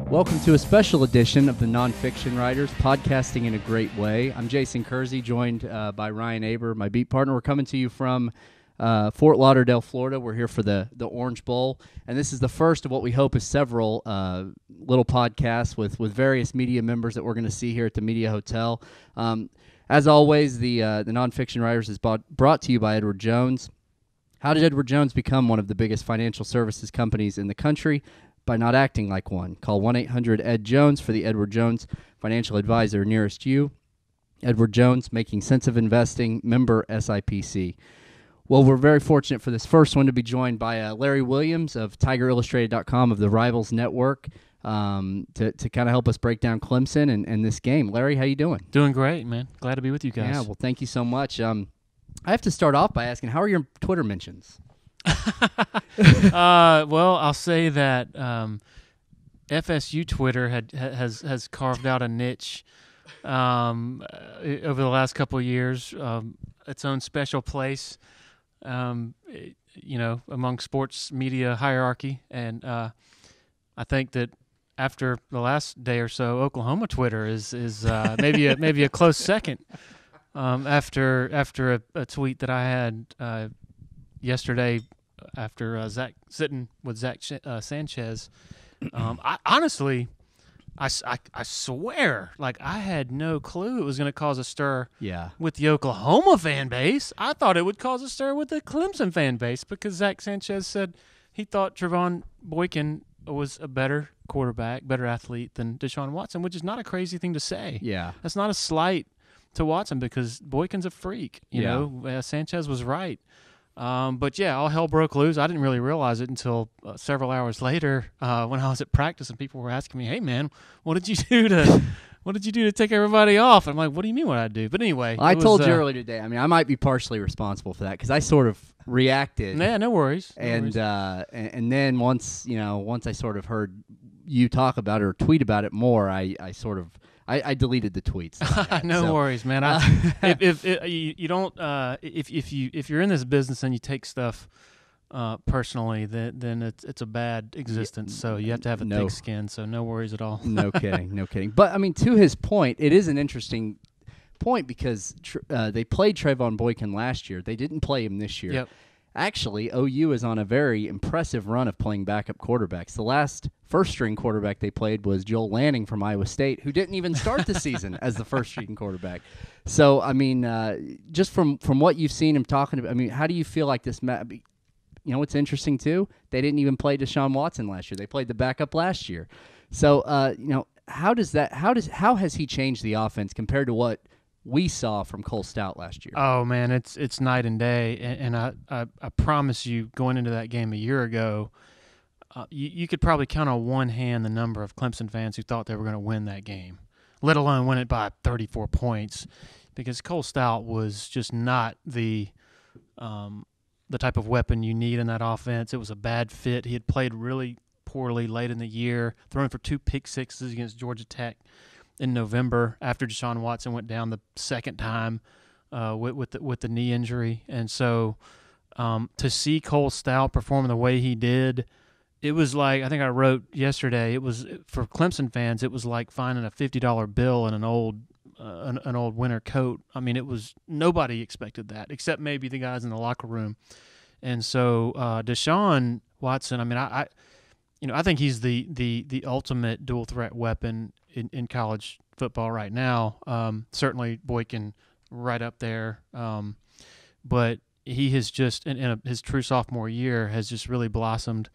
Welcome to a special edition of the Nonfiction Writers, podcasting in a great way. I'm Jason Kersey, joined by Ryan Aber, my beat partner. We're coming to you from Fort Lauderdale, Florida. We're here for the Orange Bowl, and this is the first of what we hope is several little podcasts with various media members that we're going to see here at the Media Hotel. As always, the Nonfiction Writers is brought to you by Edward Jones. How did Edward Jones become one of the biggest financial services companies in the country? By not acting like one. Call 1-800-ED-JONES for the Edward Jones financial advisor nearest you. Edward Jones, making sense of investing, member SIPC. Well, we're very fortunate for this first one to be joined by Larry Williams of TigerIllustrated.com of the Rivals Network to kind of help us break down Clemson and this game. Larry, how you doing? Doing great, man. Glad to be with you guys. Yeah, well, thank you so much. I have to start off by asking, how are your Twitter mentions? Well, I'll say that FSU Twitter has carved out a niche over the last couple of years, its own special place, among sports media hierarchy, and I think that after the last day or so, Oklahoma Twitter is maybe a close second. After a tweet that I had yesterday. After sitting with Zach Sanchez, I honestly swear, like I had no clue it was going to cause a stir. Yeah. With the Oklahoma fan base. I thought it would cause a stir with the Clemson fan base because Zach Sanchez said he thought Trevon Boykin was a better quarterback, better athlete than Deshaun Watson, which is not a crazy thing to say. Yeah, that's not a slight to Watson because Boykin's a freak. You know, Sanchez was right. But yeah, all hell broke loose. I didn't really realize it until several hours later when I was at practice and people were asking me, "Hey man, what did you do to take everybody off?" And I'm like, "What do you mean what I do?" But anyway, I told you earlier today. I mean, I might be partially responsible for that because I sort of reacted. Yeah, no worries. And then once I sort of heard you talk about it or tweet about it more, I deleted the tweets. No worries, man. If you're in this business and you take stuff personally, then it's a bad existence. So you have to have a thick skin. So no worries at all. No kidding. But I mean, to his point, it is an interesting point because they played Trevon Boykin last year. They didn't play him this year. Yep. Actually, OU is on a very impressive run of playing backup quarterbacks. The last first-string quarterback they played was Joel Lanning from Iowa State, who didn't even start the season as the first-string quarterback. So, I mean, just from what you've seen him talking about, I mean, how do you feel like this you know what's interesting, too? They didn't even play Deshaun Watson last year. They played the backup last year. So, how has he changed the offense compared to what we saw from Cole Stout last year? Oh man, it's night and day, and I promise you, going into that game a year ago, you could probably count on one hand the number of Clemson fans who thought they were going to win that game, let alone win it by 34 points, because Cole Stout was just not the type of weapon you need in that offense. It was a bad fit. He had played really poorly late in the year, throwing for 2 pick sixes against Georgia Tech in November after Deshaun Watson went down the second time with the knee injury. And so to see Cole Stout perform the way he did, it was like, I think I wrote yesterday, it was, for Clemson fans, it was like finding a $50 bill in an old winter coat. I mean, it was, nobody expected that except maybe the guys in the locker room. And so Deshaun Watson, I mean, I think he's the ultimate dual threat weapon in college football right now. Certainly Boykin right up there. But he has just, in his true sophomore year, has just really blossomed.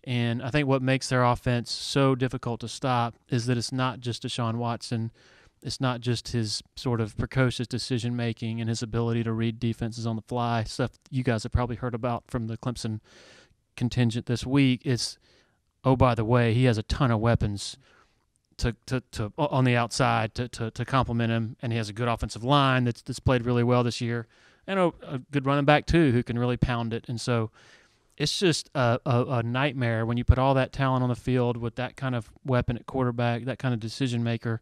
And I think what makes their offense so difficult to stop is that it's not just Deshaun Watson. It's not just his sort of precocious decision-making and his ability to read defenses on the fly, stuff you guys have probably heard about from the Clemson contingent this week. It's, oh, by the way, he has a ton of weapons to on the outside to complement him, and he has a good offensive line that's played really well this year, and a good running back too who can really pound it. And so it's just a nightmare when you put all that talent on the field with that kind of weapon at quarterback, that kind of decision maker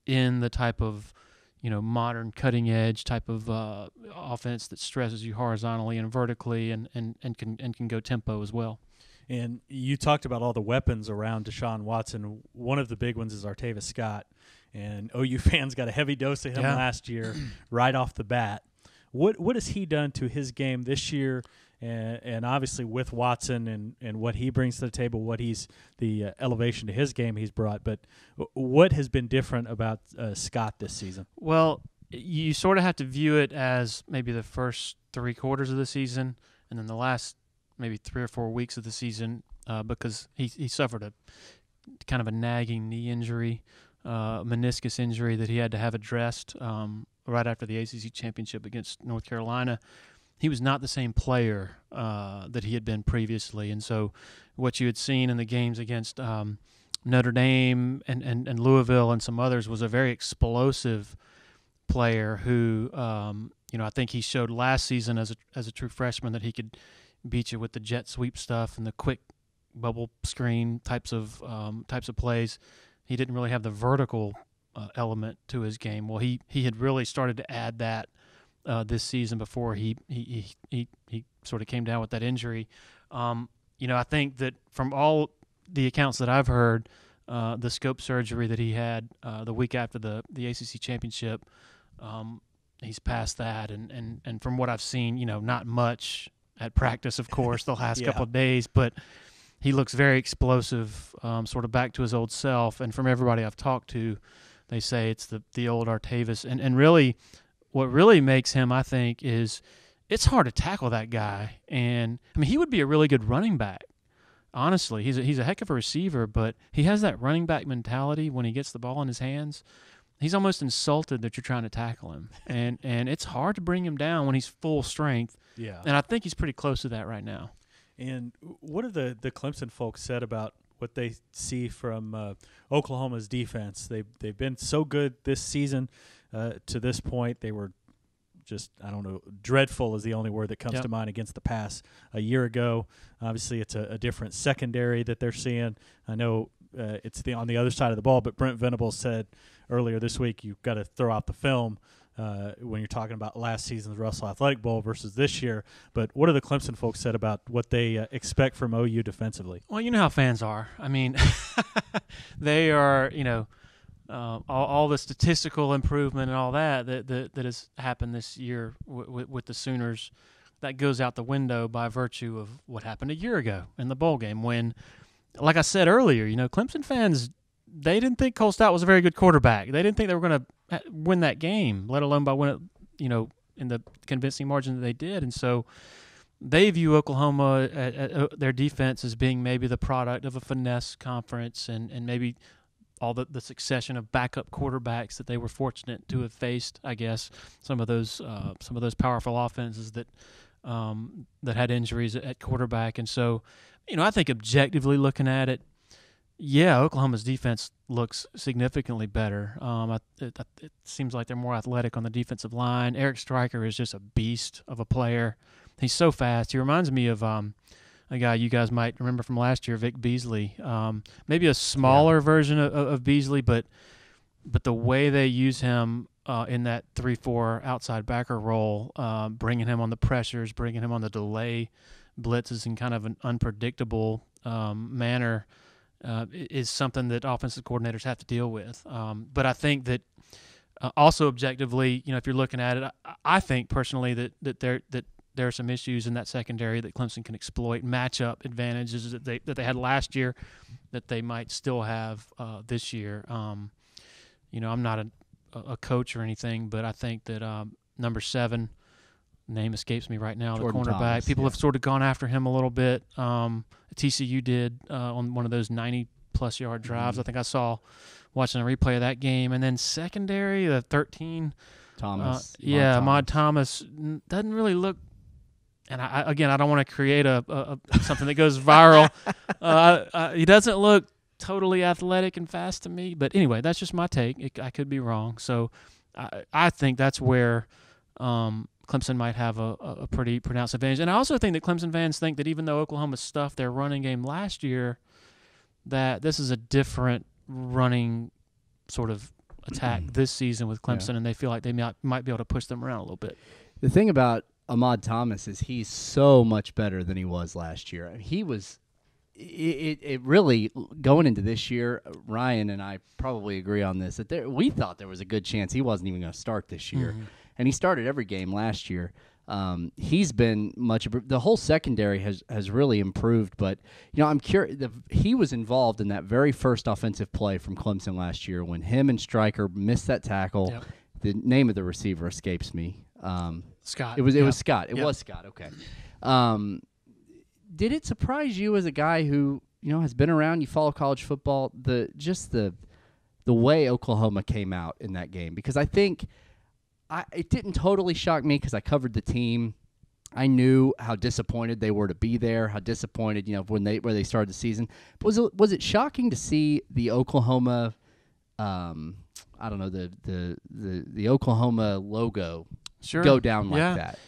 in the type of modern cutting edge type of offense that stresses you horizontally and vertically and can go tempo as well. And you talked about all the weapons around Deshaun Watson. One of the big ones is Artavis Scott. And OU fans got a heavy dose of him last year right off the bat. What has he done to his game this year? And obviously with Watson and what he brings to the table, what the elevation to his game he's brought. But what has been different about Scott this season? Well, you sort of have to view it as maybe the first 3 quarters of the season and then the last maybe 3 or 4 weeks of the season because he suffered a kind of a nagging knee injury, meniscus injury that he had to have addressed right after the ACC championship against North Carolina. He was not the same player that he had been previously. And so what you had seen in the games against Notre Dame and Louisville and some others was a very explosive player who, I think he showed last season as a true freshman that he could beat you with the jet sweep stuff and the quick bubble screen types of plays. He didn't really have the vertical element to his game. Well, he had really started to add that this season before he sort of came down with that injury. I think that from all the accounts that I've heard, the scope surgery that he had the week after the ACC championship, he's past that. And from what I've seen, not much at practice, of course, the last couple of days, but he looks very explosive, sort of back to his old self. And from everybody I've talked to, they say it's the old Artavis. And really, what really makes him, I think, is it's hard to tackle that guy. And, I mean, he would be a really good running back. Honestly, he's a heck of a receiver, but he has that running back mentality when he gets the ball in his hands. He's almost insulted that you're trying to tackle him. And it's hard to bring him down when he's full strength. Yeah. And I think he's pretty close to that right now. And what have the Clemson folks said about what they see from Oklahoma's defense? They've been so good this season to this point. They were just, I don't know, dreadful is the only word that comes to mind against the pass a year ago. Obviously, it's a different secondary that they're seeing. I know it's on the other side of the ball, but Brent Venables said earlier this week you've got to throw out the film when you're talking about last season's Russell Athletic Bowl versus this year. But what have the Clemson folks said about what they expect from OU defensively? Well, you know how fans are. I mean, they are, all the statistical improvement and all that has happened this year with the Sooners, that goes out the window by virtue of what happened a year ago in the bowl game when, like I said earlier, Clemson fans, they didn't think Cole Stout was a very good quarterback. They didn't think they were going to win that game, let alone by win it, in the convincing margin that they did. And so they view Oklahoma, their defense, as being maybe the product of a finesse conference and maybe all the succession of backup quarterbacks that they were fortunate to have faced. I guess some of those powerful offenses that had injuries at quarterback. And so, I think objectively looking at it, Oklahoma's defense looks significantly better. It seems like they're more athletic on the defensive line. Eric Stryker is just a beast of a player. He's so fast. He reminds me of a guy you guys might remember from last year, Vic Beasley. Maybe a smaller version of Beasley, but the way they use him in that 3-4 outside backer role, bringing him on the pressures, bringing him on the delay blitzes in kind of an unpredictable manner, is something that offensive coordinators have to deal with. But I think that also objectively, if you're looking at it, I think personally that there are some issues in that secondary that Clemson can exploit, matchup advantages that they had last year that they might still have this year. I'm not a coach or anything, but I think that number 7, name escapes me right now, Jordan the cornerback. Thomas, People have sort of gone after him a little bit. TCU did on one of those 90-plus yard drives. Mm-hmm. I think I saw watching a replay of that game. And then secondary, the 13. Thomas. Ahmad Thomas doesn't really look. And I don't want to create a something that goes viral. He doesn't look totally athletic and fast to me. But anyway, that's just my take. I could be wrong. So I think that's where Clemson might have a pretty pronounced advantage. And I also think that Clemson fans think that even though Oklahoma stuffed their running game last year, that this is a different running sort of attack this season with Clemson, and they feel like they might be able to push them around a little bit. The thing about Ahmad Thomas is he's so much better than he was last year. He was it really, going into this year, Ryan and I probably agree on this, that we thought there was a good chance he wasn't even going to start this year. Mm-hmm. And he started every game last year. He's been the whole secondary has really improved, but I'm curious. He was involved in that very first offensive play from Clemson last year when him and Stryker missed that tackle. Yep. The name of the receiver escapes me. Scott. It was Scott. It Yep. was Scott. Okay. Did it surprise you as a guy who has been around? You follow college football. The way Oklahoma came out in that game, because I think it didn't totally shock me because I covered the team. I knew how disappointed they were to be there. How disappointed where they started the season. But was it shocking to see the Oklahoma? I don't know, the Oklahoma logo go down like that.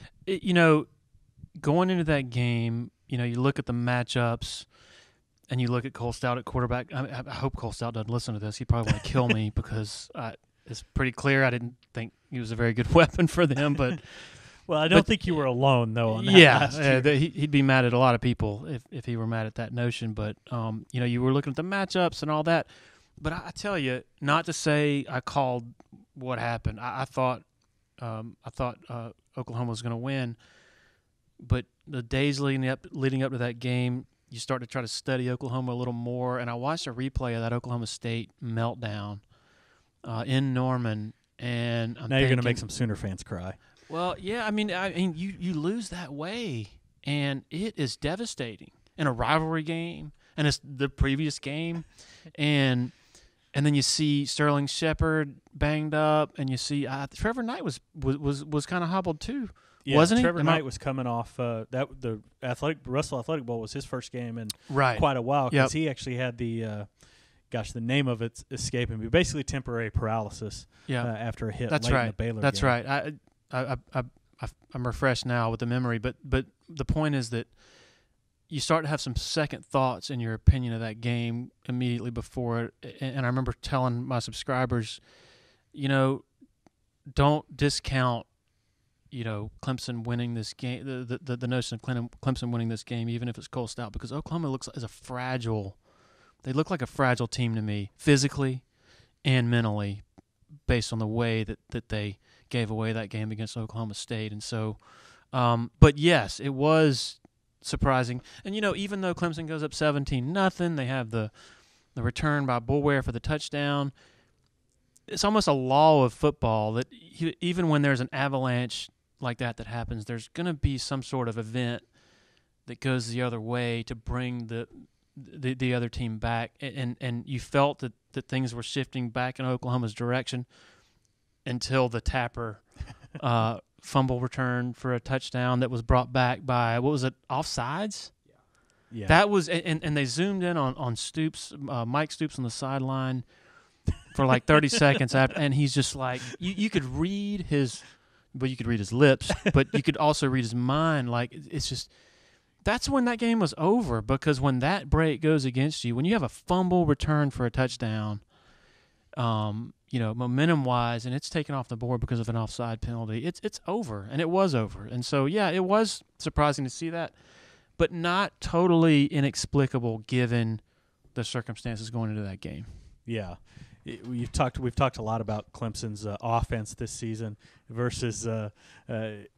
Going into that game. You look at the matchups, and you look at Cole Stout at quarterback. I hope Cole Stout doesn't listen to this. He'd probably want to kill me because it's pretty clear I didn't think he was a very good weapon for them. But well, I don't think you were alone though. On that last year. He'd be mad at a lot of people if he were mad at that notion. But you were looking at the matchups and all that. But I tell you, not to say I called what happened. I thought Oklahoma was going to win. But the days leading up to that game, you start to try to study Oklahoma a little more. And I watched a replay of that Oklahoma State meltdown in Norman, and now you're going to make some Sooner fans cry. Well, yeah, I mean, you lose that way, and it is devastating in a rivalry game, and it's the previous game, and then you see Sterling Shepard banged up, and you see Trevor Knight was kind of hobbled too. Yeah, wasn't he? Trevor Knight was coming off the Russell Athletic Bowl was his first game in right. quite a while because he actually had the name of it's escaping me. Basically, temporary paralysis after a hit. That's late right. In the Baylor That's game. right. I'm refreshed now with the memory, but the point is that you start to have some second thoughts in your opinion of that game immediately before it. And I remember telling my subscribers, don't discount. Clemson winning this game, the notion of Clemson winning this game, even if it's Cole Stout, because Oklahoma looks as they look like a fragile team to me, physically and mentally, based on the way that they gave away that game against Oklahoma State. And so, but yes, it was surprising. And, even though Clemson goes up 17-0, they have the return by Boulware for the touchdown. It's almost a law of football that even when there's an avalanche like that happens, there's going to be some sort of event that goes the other way to bring the other team back. And you felt that things were shifting back in Oklahoma's direction until the Tapper fumble return for a touchdown that was brought back by, what was it, offsides? Yeah. That was, and they zoomed in on Stoops, Mike Stoops on the sideline for like 30 seconds after, and he's just like, you could read his lips, but you could also read his mind. Like, it's just, that's when that game was over, because when that break goes against you, when you have a fumble return for a touchdown, momentum-wise, and it's taken off the board because of an offside penalty, it's over, and it was over. And so, yeah, it was surprising to see that, but not totally inexplicable given the circumstances going into that game. Yeah. We've talked a lot about Clemson's offense this season versus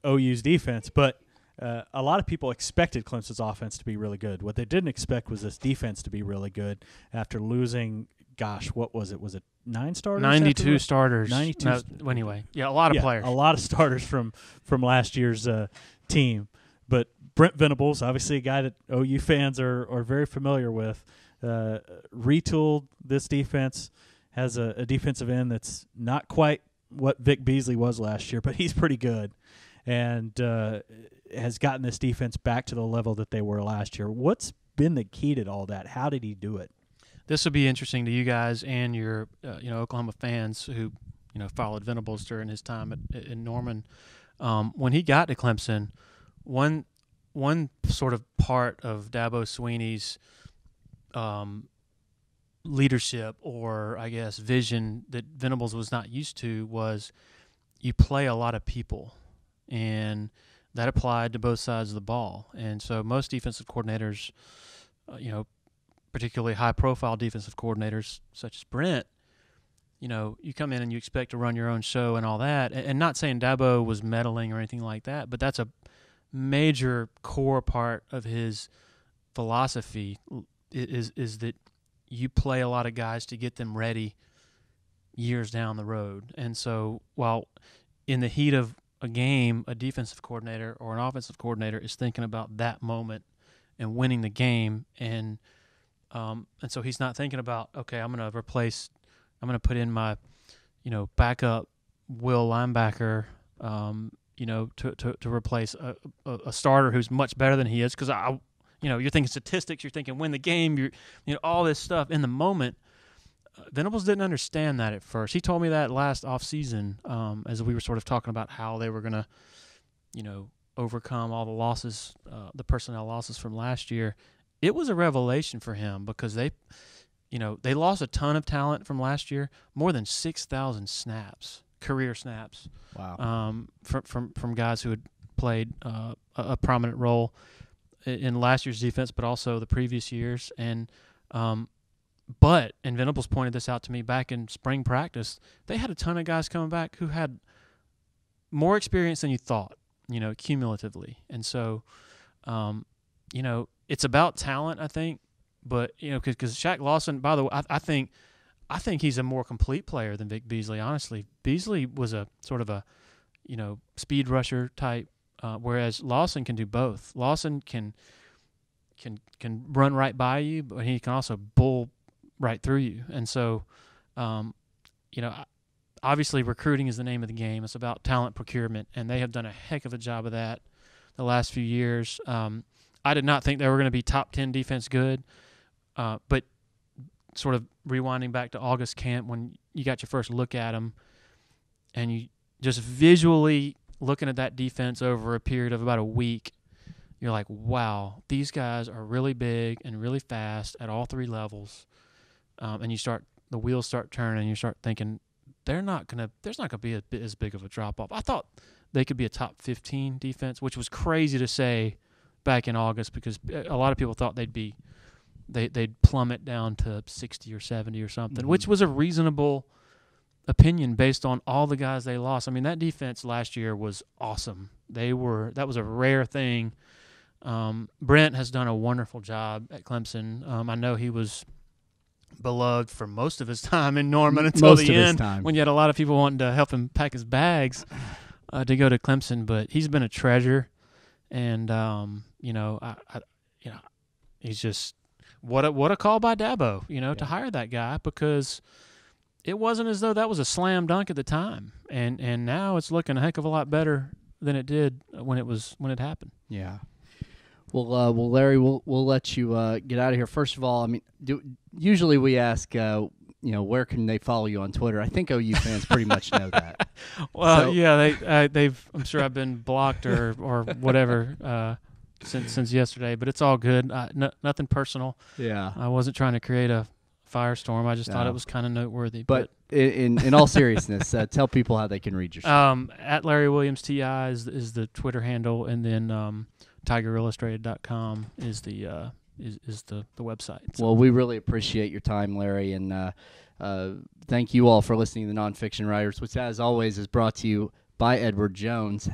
OU's defense, but a lot of people expected Clemson's offense to be really good. What they didn't expect was this defense to be really good after losing, what was it? Was it 9 starters? 92 starters. 92. No, anyway, yeah, a lot of players. A lot of starters from last year's team. But Brent Venables, obviously a guy that OU fans are very familiar with, retooled this defense. Has a defensive end that's not quite what Vic Beasley was last year, but he's pretty good, and has gotten this defense back to the level that they were last year. What's been the key to all that? How did he do it? This will be interesting to you guys and your Oklahoma fans who followed Venables during his time in Norman. When he got to Clemson, one sort of part of Dabo Swinney's leadership, or I guess vision, that Venables was not used to was you play a lot of people, and that applied to both sides of the ball. And so most defensive coordinators, particularly high-profile defensive coordinators such as Brent, you come in and you expect to run your own show and all that. And not saying Dabo was meddling or anything like that, but that's a major core part of his philosophy is that you play a lot of guys to get them ready years down the road. And so while in the heat of a game, a defensive coordinator or an offensive coordinator is thinking about that moment and winning the game, and so he's not thinking about, okay, I'm going to put in my, backup will linebacker, to replace a starter who's much better than he is, because you're thinking statistics, you're thinking win the game, you're all this stuff in the moment. Venables didn't understand that at first. He told me that last offseason, as we were sort of talking about how they were going to, overcome all the losses, the personnel losses from last year. It was a revelation for him because they lost a ton of talent from last year, more than 6,000 snaps, career snaps. Wow. From guys who had played a prominent role in last year's defense, but also the previous years. And Venables pointed this out to me back in spring practice. They had a ton of guys coming back who had more experience than you thought, cumulatively. And so, it's about talent, I think. But because Shaq Lawson, by the way, I think he's a more complete player than Vic Beasley. Honestly, Beasley was a sort of a speed rusher type, whereas Lawson can do both. Lawson can run right by you, but he can also bull right through you. And so, obviously recruiting is the name of the game. It's about talent procurement, and they have done a heck of a job of that the last few years. I did not think they were going to be top 10 defense good, but sort of rewinding back to August camp when you got your first look at them, and you just visually looking at that defense over a period of about a week, you're like, wow, these guys are really big and really fast at all three levels. And the wheels start turning, and you start thinking there's not gonna be as big of a drop off. I thought they could be a top 15 defense, which was crazy to say back in August because a lot of people thought they'd plummet down to 60 or 70 or something, which was a reasonable opinion based on all the guys they lost. I mean, that defense last year was awesome. That was a rare thing. Brent has done a wonderful job at Clemson. I know he was beloved for most of his time in Norman until the end, when you had a lot of people wanting to help him pack his bags to go to Clemson. But he's been a treasure, and he's just what a call by Dabo, to hire that guy, because it wasn't as though that was a slam dunk at the time, and now it's looking a heck of a lot better than it did when it happened. Yeah. Well, Larry, we'll let you get out of here. First of all, I mean, usually we ask, where can they follow you on Twitter? I think OU fans pretty much know that. Well, yeah, they've. I'm sure I've been blocked or whatever since yesterday, but it's all good. Nothing personal. Yeah, I wasn't trying to create a firestorm. I just thought it was kind of noteworthy. But in all seriousness, tell people how they can read your stuff. At Larry Williams TI is the Twitter handle, and then TigerIllustrated.com is the website. So. Well, we really appreciate your time, Larry, and thank you all for listening to the Nonfiction Writers, which, as always, is brought to you by Edward Jones.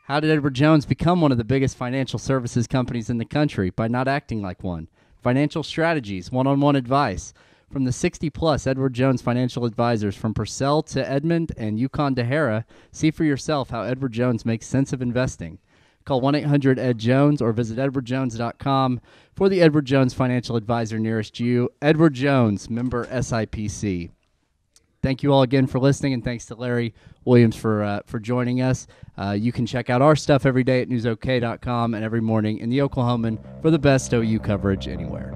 How did Edward Jones become one of the biggest financial services companies in the country? By not acting like one. Financial strategies, one-on-one advice. From the 60-plus Edward Jones financial advisors from Purcell to Edmond and Yukon to Hara, see for yourself how Edward Jones makes sense of investing. Call 1-800-ED-JONES or visit edwardjones.com for the Edward Jones financial advisor nearest you. Edward Jones, member SIPC. Thank you all again for listening, and thanks to Larry Williams for joining us. You can check out our stuff every day at newsok.com and every morning in the Oklahoman for the best OU coverage anywhere.